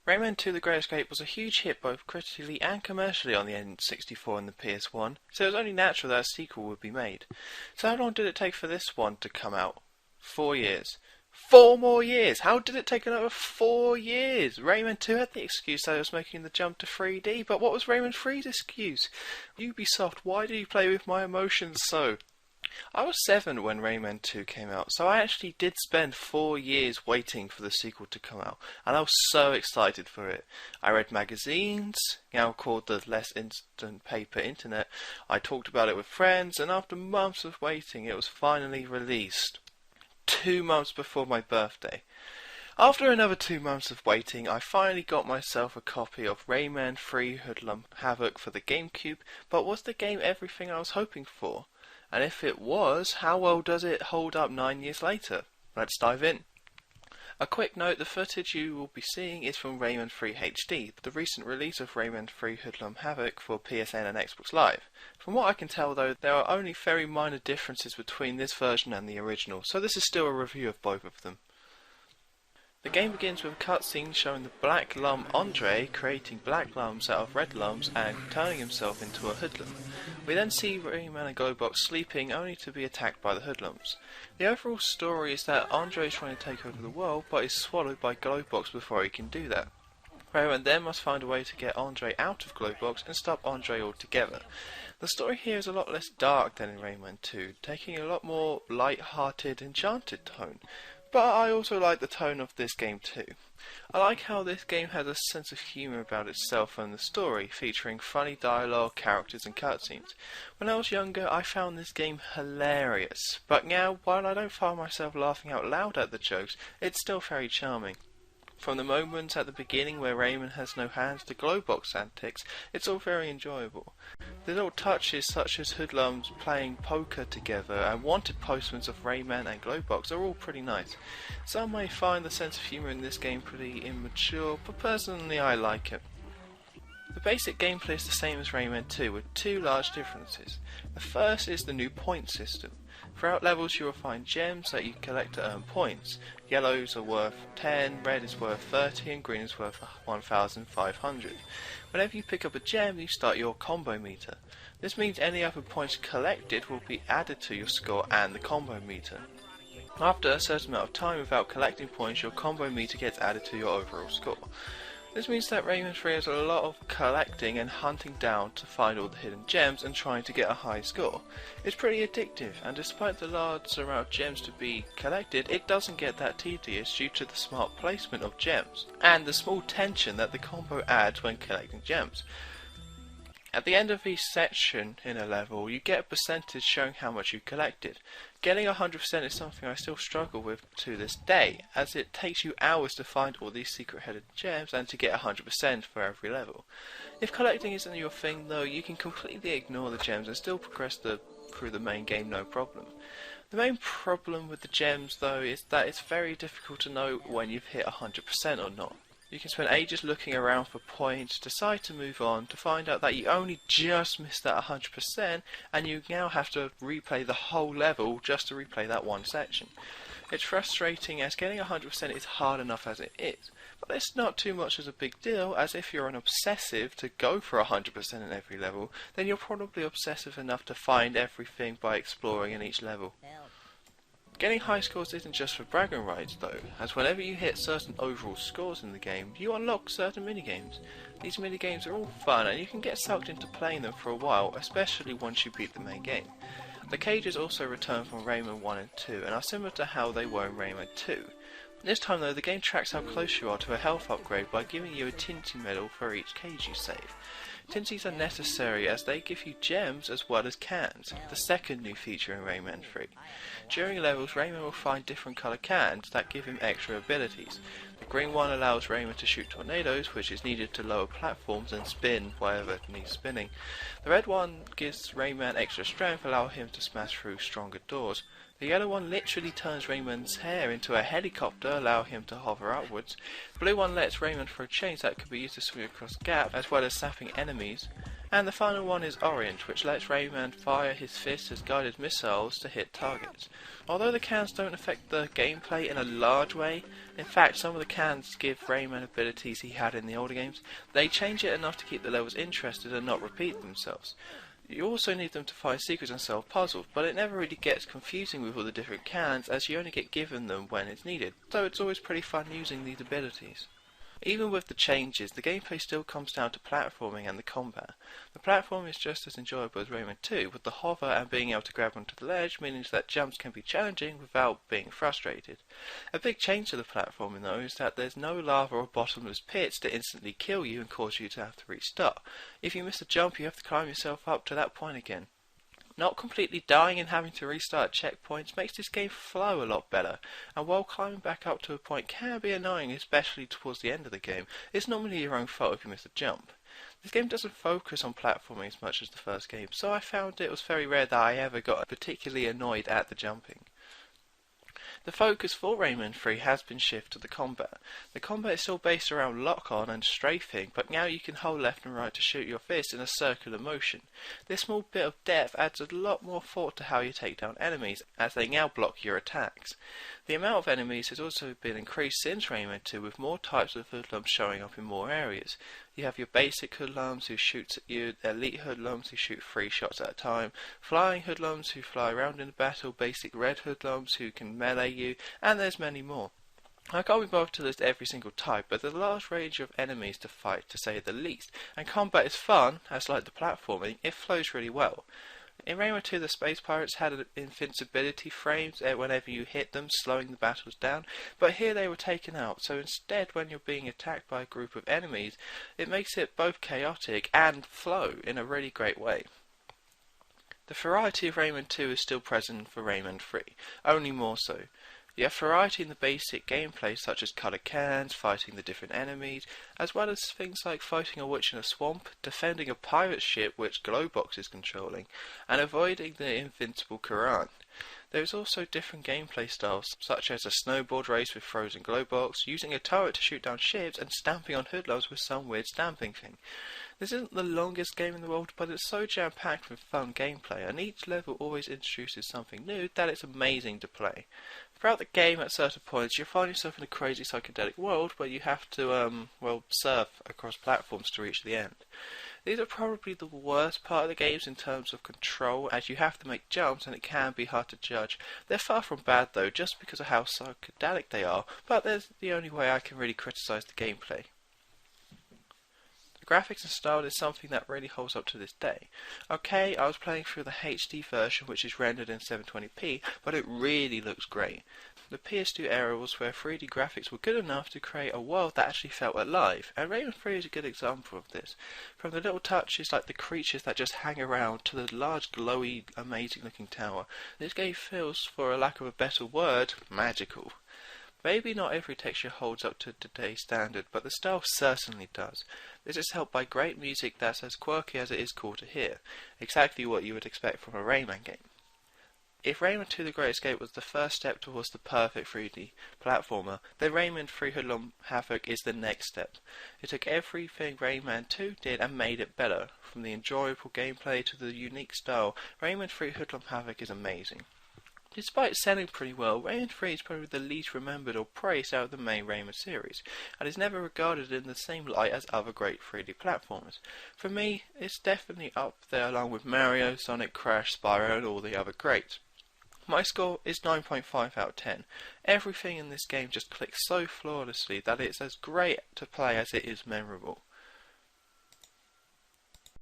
Rayman 2 The Great Escape was a huge hit both critically and commercially on the N64 and the PS1, so it was only natural that a sequel would be made. So how long did it take for this one to come out? 4 years. 4 more years! How did it take another 4 years? Rayman 2 had the excuse that it was making the jump to 3D, but what was Rayman 3's excuse? Ubisoft, why do you play with my emotions so? I was 7 when Rayman 2 came out, so I actually did spend 4 years waiting for the sequel to come out, and I was so excited for it. I read magazines, now called the less instant paper internet. I talked about it with friends, and after months of waiting, it was finally released. 2 months before my birthday. After another 2 months of waiting, I finally got myself a copy of Rayman 3 Hoodlum Havoc for the GameCube, but was the game everything I was hoping for? And if it was, how well does it hold up 9 years later? Let's dive in. A quick note, the footage you will be seeing is from Rayman 3 HD, the recent release of Rayman 3 Hoodlum Havoc for PSN and Xbox Live. From what I can tell though, there are only very minor differences between this version and the original, so this is still a review of both of them. The game begins with a cutscene showing the black lum Andre creating black lums out of red lums and turning himself into a hoodlum. We then see Rayman and Glowbox sleeping only to be attacked by the hoodlums. The overall story is that Andre is trying to take over the world but is swallowed by Glowbox before he can do that. Rayman then must find a way to get Andre out of Glowbox and stop Andre altogether. The story here is a lot less dark than in Rayman 2, taking a lot more light-hearted, enchanted tone. But I also like the tone of this game too. I like how this game has a sense of humour about itself and the story, featuring funny dialogue, characters and cutscenes. When I was younger I found this game hilarious, but now while I don't find myself laughing out loud at the jokes, it's still very charming. From the moments at the beginning where Rayman has no hands to Glowbox antics, it's all very enjoyable. The little touches such as hoodlums playing poker together and wanted postments of Rayman and Glowbox are all pretty nice. Some may find the sense of humour in this game pretty immature, but personally I like it. The basic gameplay is the same as Rayman 2 with 2 large differences. The first is the new point system. Throughout levels you will find gems that you collect to earn points. Yellows are worth 10, red is worth 30 and green is worth 1500. Whenever you pick up a gem you start your combo meter. This means any other points collected will be added to your score and the combo meter. After a certain amount of time without collecting points, your combo meter gets added to your overall score. This means that Rayman 3 has a lot of collecting and hunting down to find all the hidden gems and trying to get a high score. It's pretty addictive, and despite the large amount of gems to be collected, it doesn't get that tedious due to the smart placement of gems, and the small tension that the combo adds when collecting gems. At the end of each section in a level, you get a percentage showing how much you collected. Getting 100% is something I still struggle with to this day, as it takes you hours to find all these secret hidden gems and to get 100% for every level. If collecting isn't your thing though, you can completely ignore the gems and still progress through the main game no problem. The main problem with the gems though is that it's very difficult to know when you've hit 100% or not. You can spend ages looking around for points, decide to move on, to find out that you only just missed that 100% and you now have to replay the whole level just to replay that one section. It's frustrating as getting 100% is hard enough as it is, but it's not too much as a big deal, as if you're an obsessive to go for 100% in every level, then you're probably obsessive enough to find everything by exploring in each level. Getting high scores isn't just for bragging rights though, as whenever you hit certain overall scores in the game, you unlock certain minigames. These minigames are all fun and you can get sucked into playing them for a while, especially once you beat the main game. The cages also return from Rayman 1 and 2 and are similar to how they were in Rayman 2. This time though, the game tracks how close you are to a health upgrade by giving you a Tinsy medal for each cage you save. Tinsies are necessary as they give you gems as well as cans, the second new feature in Rayman 3. During levels, Rayman will find different colour cans that give him extra abilities. The green one allows Rayman to shoot tornadoes, which is needed to lower platforms and spin wherever it needs spinning. The red one gives Rayman extra strength, allowing him to smash through stronger doors. The yellow one literally turns Rayman's hair into a helicopter, allowing him to hover upwards. The blue one lets Rayman throw chains that could be used to swing across gaps, as well as sapping enemies. And the final one is Orange, which lets Rayman fire his fists as guided missiles to hit targets. Although the cans don't affect the gameplay in a large way, in fact some of the cans give Rayman abilities he had in the older games, they change it enough to keep the levels interested and not repeat themselves. You also need them to find secrets and solve puzzles, but it never really gets confusing with all the different cans as you only get given them when it's needed, so it's always pretty fun using these abilities. Even with the changes, the gameplay still comes down to platforming and the combat. The platform is just as enjoyable as Rayman 2, with the hover and being able to grab onto the ledge, meaning that jumps can be challenging without being frustrated. A big change to the platforming though is that there's no lava or bottomless pits to instantly kill you and cause you to have to restart. If you miss a jump, you have to climb yourself up to that point again. Not completely dying and having to restart checkpoints makes this game flow a lot better, and while climbing back up to a point can be annoying, especially towards the end of the game, it's normally your own fault if you miss a jump. This game doesn't focus on platforming as much as the first game, so I found it was very rare that I ever got particularly annoyed at the jumping. The focus for Rayman 3 has been shifted to the combat. The combat is still based around lock-on and strafing, but now you can hold left and right to shoot your fist in a circular motion. This small bit of depth adds a lot more thought to how you take down enemies, as they now block your attacks. The amount of enemies has also been increased since Rayman 2, with more types of hoodlums showing up in more areas. You have your basic hoodlums who shoot at you, elite hoodlums who shoot 3 shots at a time, flying hoodlums who fly around in the battle, basic red hoodlums who can melee you, and there's many more. I can't be bothered to list every single type, but there's a large range of enemies to fight, to say the least, and combat is fun, as like the platforming, it flows really well. In Rayman 2, the space pirates had invincibility frames whenever you hit them, slowing the battles down, but here they were taken out, so instead when you're being attacked by a group of enemies, it makes it both chaotic and flow in a really great way. The variety of Rayman 2 is still present for Rayman 3, only more so. You have variety in the basic gameplay such as coloured cans, fighting the different enemies, as well as things like fighting a witch in a swamp, defending a pirate ship which Glowbox is controlling, and avoiding the invincible Quran. There is also different gameplay styles such as a snowboard race with frozen Glowbox, using a turret to shoot down ships, and stamping on hoodlums with some weird stamping thing. This isn't the longest game in the world, but it's so jam-packed with fun gameplay, and each level always introduces something new that it's amazing to play. Throughout the game, at certain points, you'll find yourself in a crazy psychedelic world where you have to, surf across platforms to reach the end. These are probably the worst part of the games in terms of control, as you have to make jumps and it can be hard to judge. They're far from bad though, just because of how psychedelic they are, but that's the only way I can really criticise the gameplay. The graphics and style is something that really holds up to this day. Okay, I was playing through the HD version which is rendered in 720p, but it really looks great. The PS2 era was where 3D graphics were good enough to create a world that actually felt alive, and Rayman 3 is a good example of this. From the little touches like the creatures that just hang around to the large glowy amazing looking tower, this game feels, for a lack of a better word, magical. Maybe not every texture holds up to today's standard, but the style certainly does. This is helped by great music that's as quirky as it is cool to hear, exactly what you would expect from a Rayman game. If Rayman 2 The Great Escape was the first step towards the perfect 3D platformer, then Rayman 3 Hoodlum Havoc is the next step. It took everything Rayman 2 did and made it better. From the enjoyable gameplay to the unique style, Rayman 3 Hoodlum Havoc is amazing. Despite selling pretty well, Rayman 3 is probably the least remembered or praised out of the main Rayman series, and is never regarded in the same light as other great 3D platformers. For me, it's definitely up there along with Mario, Sonic, Crash, Spyro and all the other greats. My score is 9.5 out of 10. Everything in this game just clicks so flawlessly that it's as great to play as it is memorable.